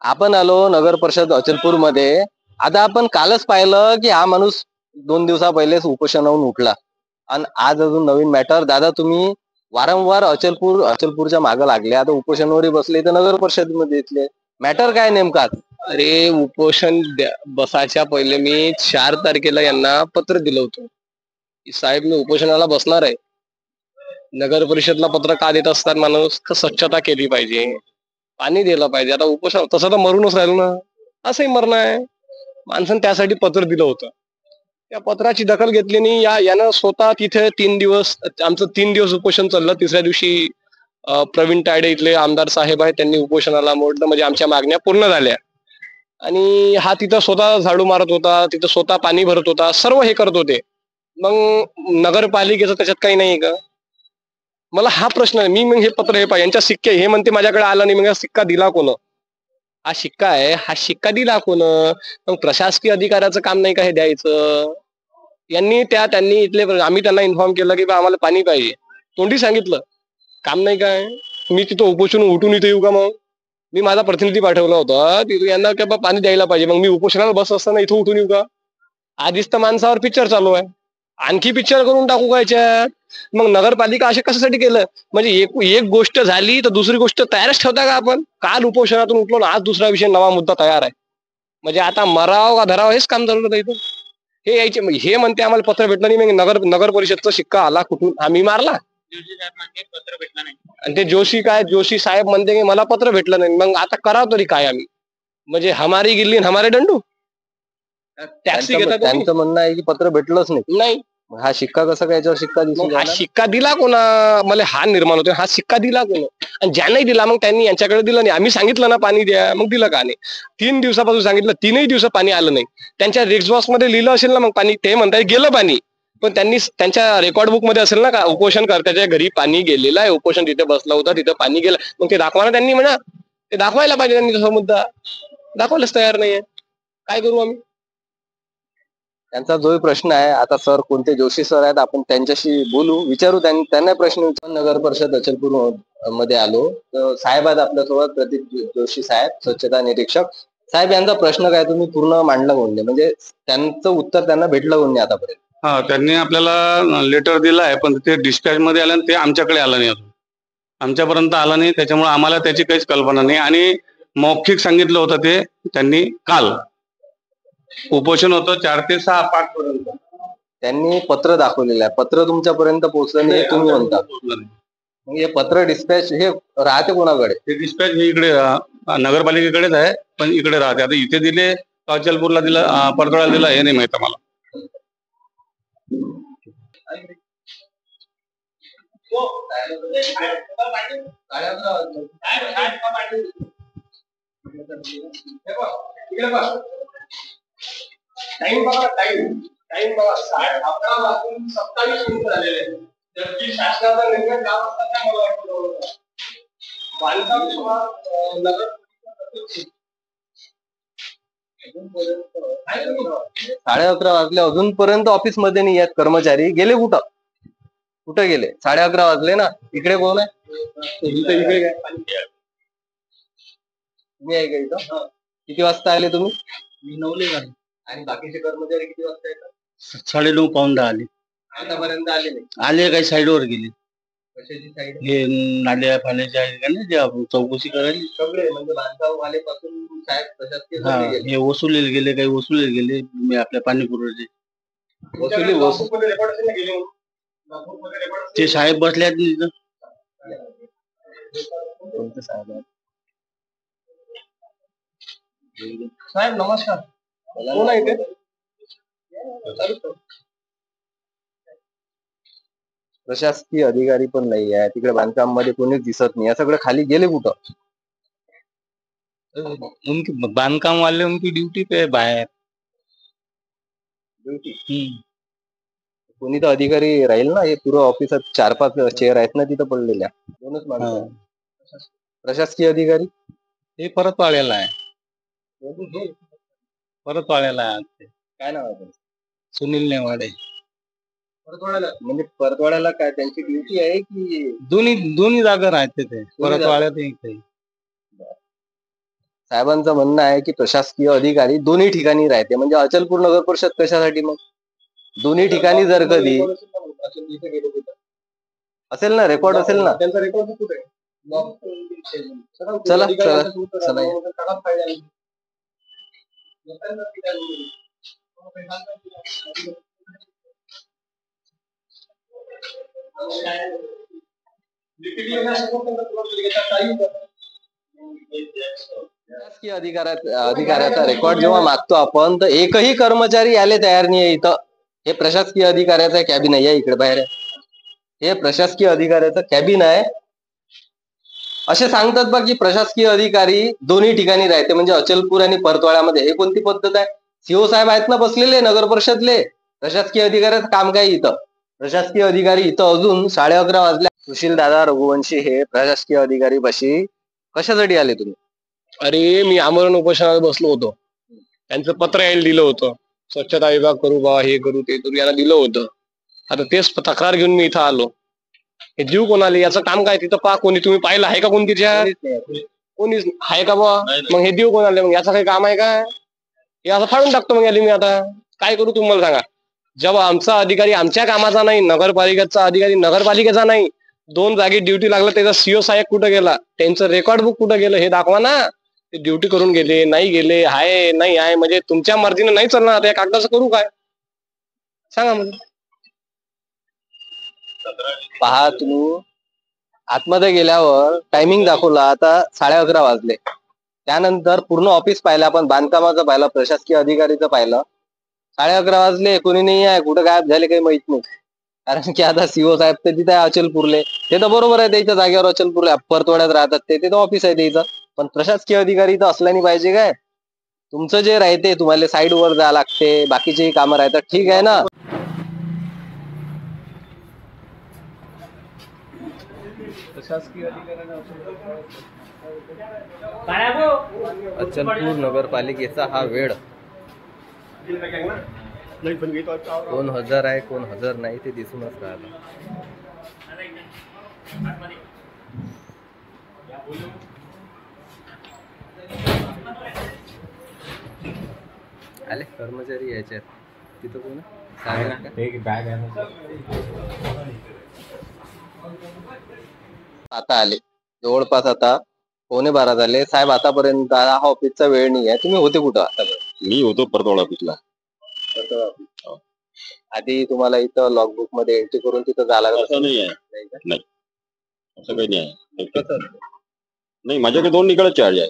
आपण आलो नगर परिषद अचलपूर मध्ये. आता आपण कालच पाहिलं की हा माणूस 2 दिवसा पहिलेच उपोषणावरून उठला आणि आज अजून नवीन मॅटर. दादा तुम्ही वारंवार अचलपूरच्या मागे लागले, आता उपोषणावरही बसले तर नगर परिषद मध्ये इथले मॅटर काय नेमका? अरे उपोषण बसायच्या पहिले मी 4 तारखेला यांना पत्र दिलं होतं की साहेब मी उपोषणाला बसणार आहे. नगर परिषदला पत्र का देत असतात माणूस? तर स्वच्छता केली पाहिजे, पाणी दिलं पाहिजे. आता उपोषण तसं तर मरूनच राहिलो ना, असंही मरण आहे. माणसानं त्यासाठी पत्र दिलं होतं. त्या पत्राची दखल घेतली नाही. यानं स्वतः तिथे 3 दिवस आमचं 3 दिवस उपोषण चाललं. तिसऱ्या दिवशी प्रवीण तायडे इथले आमदार साहेब आहेत, त्यांनी उपोषणाला मोडलं, म्हणजे आमच्या मागण्या पूर्ण झाल्या. आणि हा तिथं स्वतः झाडू मारत होता, तिथं स्वतः पाणी भरत होता, सर्व हे करत होते. मग नगरपालिकेचं त्याच्यात काही नाही का? मला हा प्रश्न आहे. मी मग हे पत्र हे पाहिजे, यांच्या सिक्के हे म्हणते माझ्याकडे आला नाही, मग सिक्का दिला कोण? हा शिक्का आहे, हा शिक्का दिला कोण? मग प्रशासकीय अधिकाऱ्याचं काम नाही का हे द्यायचं? त्यांनी इथले आम्ही त्यांना इन्फॉर्म केलं की बा आम्हाला पाणी पाहिजे, तोंडी सांगितलं, काम नाही काय? मी तिथं उपोषण उठून इथे येऊ का? मग मी माझा प्रतिनिधी पाठवला होता तिथे, यांना काय पाणी द्यायला पाहिजे, मग मी उपोषणाला बस असताना इथं उठून येऊ का? आधीच तर माणसावर पिक्चर चालू आहे, आणखी पिक्चर करून टाकू का याच्यात? मग नगरपालिका असे कशासाठी केलं? म्हणजे एक गोष्ट झाली तर दुसरी गोष्ट तयारच ठेवता का आपण? काल उपोषणातून उठलो ना, आज दुसरा विषय नवा मुद्दा तयार आहे. म्हणजे आता मराव का धराव हेच काम चालू होतं इथं. हे यायचे हे म्हणते आम्हाला पत्र भेटलं नाही, मग नगर परिषदचा शिक्का आला कुठून? आम्ही मारला. पत्र भेटलं नाही आणि ते जोशी साहेब म्हणते की मला पत्र भेटलं नाही. मग आता करावं तरी काय आम्ही? म्हणजे हमारी गिल्ली हमारे दंडू. टॅक्सी घेतात त्यांचं म्हणणं आहे की पत्र भेटलंच नाही. नाही. हा शिक्का कसा काय याच्यावर शिक्का दिसून हा राहिला? शिक्का दिला कोणा? मला हा निर्माण होतो, हा शिक्का दिला कोण? आणि ज्यांनाही दिला मग त्यांनी यांच्याकडे दिलं नाही. आम्ही सांगितलं ना पाणी द्या, मग दिलं का नाही? 3 दिवसापासून सांगितलं, 3ही दिवस पाणी आलं नाही. त्यांच्या रिक्स बॉक्स मध्ये लिहिलं असेल ना मग पाणी, ते म्हणताय गेलं पाणी, पण त्यांनी त्यांच्या रेकॉर्ड बुक मध्ये असेल ना का उपोषण करत्याच्या घरी पाणी गेलेलं आहे, उपोषण तिथे बसला होता, तिथं पाणी गेलं, मग ते दाखवा ना त्यांनी. म्हणा ते दाखवायला पाहिजे त्यांनी. तसा मुद्दा दाखवायलाच तयार नाहीये, काय करू आम्ही? त्यांचा जो प्रश्न आहे, आता सर कोणते जोशी सर आहेत, आपण त्यांच्याशी बोलू, विचारू, त्यांना प्रश्न विचारू. नगर परिषद अचलपूर मध्ये आलो तर साहेब आहेत आपल्यासोबत, प्रदीप जोशी साहेब, स्वच्छता निरीक्षक साहेब. यांचा प्रश्न काय तुम्ही पूर्ण मांडला कोण? म्हणजे त्यांचं उत्तर त्यांना भेटलं कोण आतापर्यंत? हा, त्यांनी आपल्याला लेटर दिलं आहे, पण ते डिस्पॅच मध्ये आलं, ते आमच्याकडे आलं नाही, अजून आमच्यापर्यंत आलं नाही. त्याच्यामुळे आम्हाला त्याची काहीच कल्पना नाही. आणि मौखिक सांगितलं होतं ते त्यांनी काल. उपोषण होतं 4 ते 6 5 पर्यंत. त्यांनी पत्र दाखवलेलं आहे, पत्र तुमच्यापर्यंत पोहोचलं नाही तुम्ही म्हणता? मग हे पत्र डिस्पॅच हे राहते कोणाकडे? ते डिस्पॅच हे इकडे नगरपालिकेकडेच आहे, पण इकडे राहते. आता इथे दिले, अचलपूरला दिलं, परतवाड्याला दिलं, हे नाही माहित मला. टाइम बघा, टाइम बघा, 11:30 वाजून 27 मिनिटं झालेले आहेत. जर शासनाचा निर्णय काम असता काय मला वाटतं बांधकाम नगर 11:30 वाजले, अजूनपर्यंत ऑफिस मध्ये नाही आहेत कर्मचारी. गेले कुठं? कुठे गेले? 11:30 वाजले ना. इकडे कोण आहे? इकडे काय तुम्ही आहे का इथं? किती वाजता आले तुम्ही? मी 9ला झाले. आणि बाकीचे कर्मचारी किती वाजता येतात? 9:30 पाऊण 10 आले. आतापर्यंत आले नाही. आले काही साईडवर गेले. कशाची साईड? हे नाल्या पाण्याच्या आहे का नाही, जे आपण चौकशी करायला सगळे म्हणजे बांधकाम वाले पासून साहेब प्रशासकीय हा, सगळे गेले. हे वसुलीला गेले, काही वसुलीला गेले. मी आपल्या पाणी पुरवठ्याचे ते साहेब बसल्यात तिथं. कोणते साहेब आहेत? साहेब नमस्कार. कोण आहे ते? प्रशासकीय अधिकारी पण नाही आहे तिकडे, बांधकाम मध्ये कोणीच दिसत नाही. या सगळं खाली गेले कुठं? उनकी बांधकाम वाले उनकी ड्यूटी पे बाहेर. ड्युटी कोणी तर अधिकारी राहील ना. हे पुरं ऑफिसात 4-5 चेअर आहेत ना तिथं पडलेल्या, दोनच माणसं. प्रशासकीय अधिकारी हे परतवाड्याला आहे. परतवाड्याला आहे. काय नाव आहे त्यांचं? सुनील नेवाडे. परतवाड्याला म्हणजे परतवाड्याला काय त्यांची ड्युटी आहे की? दोन्ही जागा राहते ते परतवाड्यात. साहेबांचं म्हणणं आहे की प्रशासकीय अधिकारी दोन्ही ठिकाणी राहते, म्हणजे अचलपूर नगर परिषद कशासाठी मग? दोन्ही ठिकाणी जर कधी असेल ना, रेकॉर्ड असेल ना. त्यांचा रेकॉर्ड कुठे आहे? चला चला चला या. प्रशासकीय अधिकाऱ्याचा रेकॉर्ड जेव्हा मागतो आपण, तर एकही कर्मचारी यायला तयार नाही आहे इथं. हे प्रशासकीय अधिकाऱ्याचं कॅबिन आहे, या इकडे बाहेर आहे. हे प्रशासकीय अधिकाऱ्याचं कॅबिन आहे. असे सांगतात बघ की प्रशासकीय अधिकारी दोन्ही ठिकाणी राहते, म्हणजे अचलपूर आणि परतवाड्यामध्ये. हे कोणती पद्धत आहे? सीओ साहेब आहेत ना बसलेले नगर परिषदले. प्रशासकीय अधिकाऱ्याचं काम काय इथं? प्रशासकीय अधिकारी इथं अजून 11:30 वाजल्या. सुशील दादा रघुवंशी हे प्रशासकीय अधिकारी पाशी कशासाठी आले तुम्ही? अरे मी आमरण उपोषणाला बसलो होतो. त्यांचं पत्र यायला दिलं होतं, स्वच्छता विभाग करू बा, हे करू ते करू, याला दिलं होतं. आता तेच तक्रार घेऊन मी इथं आलो. हे जीव कोणाला? याचं काम काय तिथं? पहा कोणी, तुम्ही पाहिलं आहे का कोणी तिच्या? कोणीच आहे का बा? मग हे देऊ कोणाला? मग याचं काही काम आहे का? हे असं फाडून टाकतो मग याला मी. आता काय करू तुम्हाला सांगा? जेव्हा आमचा अधिकारी आमच्या कामाचा नाही, नगरपालिकेचा अधिकारी नगरपालिकेचा नाही, 2 जागी ड्युटी लागला, त्याचा सीओ साहेब कुठं गेला, त्यांचं रेकॉर्ड बुक कुठं गेलं हे दाखवा ना. ते ड्युटी करून गेले, नाही गेले, आहे नाही आहे, म्हणजे तुमच्या मर्जीने नाही चालणार. आता या कागदाचं करू काय सांगा म्हणजे. पहा तुम्ही, आतमध्ये गेल्यावर टायमिंग दाखवला, आता 11:30 वाजले. त्यानंतर पूर्ण ऑफिस पाहिलं आपण, बांधकामाचं पाहिलं, प्रशासकीय अधिकारीचं पाहिलं. 11:30 वाजले, कोणी नाही आहे, कुठं गायब झाले काही माहित नाही. कारण की आता सीओ साहेब तर तिथे आहे अचलपूरले. ते तर बरोबर आहे, त्याच्या जागेवर अचलपूरला परतवाड्यात राहतात, ते तर ऑफिस आहे त्याचं. पण प्रशासकीय अधिकारी तर असला नाही पाहिजे काय? तुमचं जे राहते, तुम्हाला साईड वर जावं लागते, बाकीची कामं राहतात, ठीक आहे ना. अचलपूर नगरपालिकेचा हा वेळ कोण हजर आहे कोण हजर नाही ते दिसूनच राहिलं. आले कर्मचारी यायच्यात, तिथं कोण आता आले, जवळपास आता 11:15 झाले. साहेब आतापर्यंत हा ऑफिसचा वेळ नाही आहे. तुम्ही होते कुठं आतापर्यंत? मी होतो परतवाडा ऑफिसला. आधी तुम्हाला इथं लॉगबुक मध्ये एंट्री करून तिथं जायला लागलं? असं नाही आहे, नाही का? नाही असं काही नाही आहे. कसं असतं? नाही, माझ्याकडे 2 इकडे चार्ज आहे,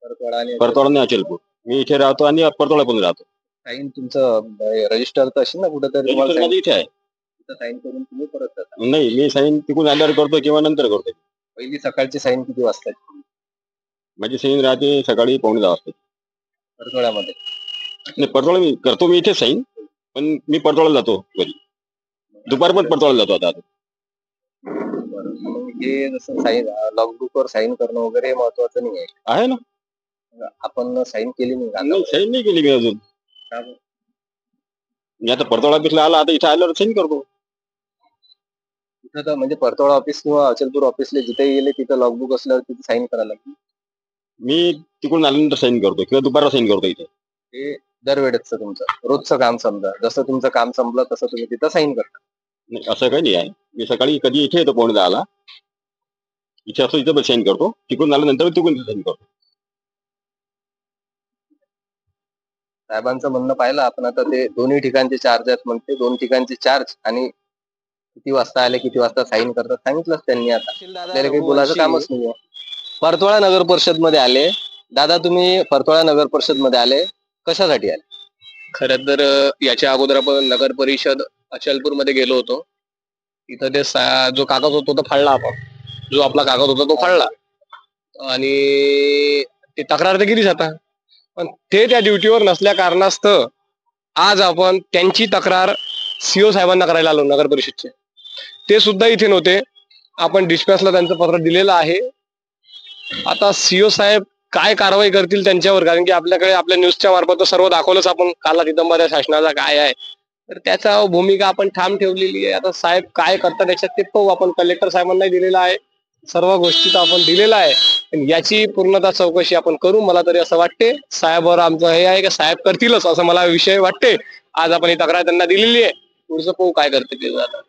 परतवाडा आणि परतवाडा आणि अचलपूर. मी इथे राहतो आणि परतवाडा पण राहतो. साईन तुमचं रजिस्टर तर असेल ना कुठेतरी? तुम्हाला रजिस्टर माझं इथे आहे. साईन करून तुम्ही परत जाता. नाही, मी साईन तिकडून आल्यावर करतो किंवा नंतर करतो. पहिली सकाळची साईन किती वाजता? माझी साईन राहते सकाळी 9:45 वाजता. परतवाड्यामध्ये? नाही, परतवाडा मी करतो, मी इथे साईन, पण मी परतवाडा जातो घरी. दुपार पण परतवाडा जातो आता. मग हे जसं साईन लॉगबुक वर साईन करणं वगैरे महत्वाचं नाही आहे? आहे ना. आपण साईन केली नाही का? नाही, साईन नाही केली मी अजून. का बरं? मी आता परतवाडा ऑफिसला आला, आता इथे आल्यावर साईन करतो. तिथं तर म्हणजे परतवाडा ऑफिस किंवा अचलपूर ऑफिसला जिथे गेले तिथं लॉगबुक असल्यावर तिथे साईन करायला लागते. मी तिकडून आल्यानंतर साईन करतो किंवा दुपारला साईन करतो इथे. हे दरवेळेचं तुमचं रोजचं काम, समजा जसं तुमचं काम संपलं तसं तुम्ही तिथं साईन करता? नाही, असं काही नाही आहे. मी सकाळी कधी इथे येतो 9:45 इथे असतो, इथं साईन करतो, तिकडून आल्यानंतर तिकडून साईन करतो. साहेबांचं म्हणणं पाहिलं आपण आता, ते दोन्ही ठिकाणचे चार्ज आहेत म्हणते, 2 ठिकाणचे चार्ज आणि किती वाजता आले किती वाजता साईन करतात सांगितलंच त्यांनी. आता आपल्याला काही बोलायचं कामच नाहीये. परतवाडा नगर परिषद मध्ये आले दादा, तुम्ही परतवाडा नगर परिषद मध्ये आले कशासाठी आले? खरं तर याच्या अगोदर आपण नगर परिषद अचलपूर मध्ये गेलो होतो. तिथं ते जो कागद होता तो फाडला आपण, जो आपला कागद होता तो फाडला आणि ते तक्रार तर गेलीच आता. पण ते त्या ड्युटीवर नसल्या कारणास्तव आज आपण त्यांची तक्रार सीओ साहेबांना करायला आलो. नगर परिषदचे ते सुद्धा इथे नव्हते. आपण डिस्पॅचला त्यांचं पत्र दिलेलं आहे. आता सीओ साहेब काय कारवाई करतील त्यांच्यावर, कारण की आपल्याकडे आपल्या न्यूजच्या मार्फत सर्व दाखवलंच आपण काला निदंबऱ्या शासनाचा काय आहे, तर त्याचा भूमिका आपण ठाम ठेवलेली आहे. आता साहेब काय करतात त्याच्यात ते पाहू आपण. कलेक्टर साहेबांना दिलेला आहे, सर्व गोष्टी आपण दिलेला आहे. पण याची पूर्णतः चौकशी आपण करू. मला तरी असं वाटते साहेबावर आमचं हे आहे की साहेब करतीलच असं मला विषय वाटते. आज आपण ही तक्रार त्यांना दिलेली आहे. पुढचं पाहू काय करते ते आता.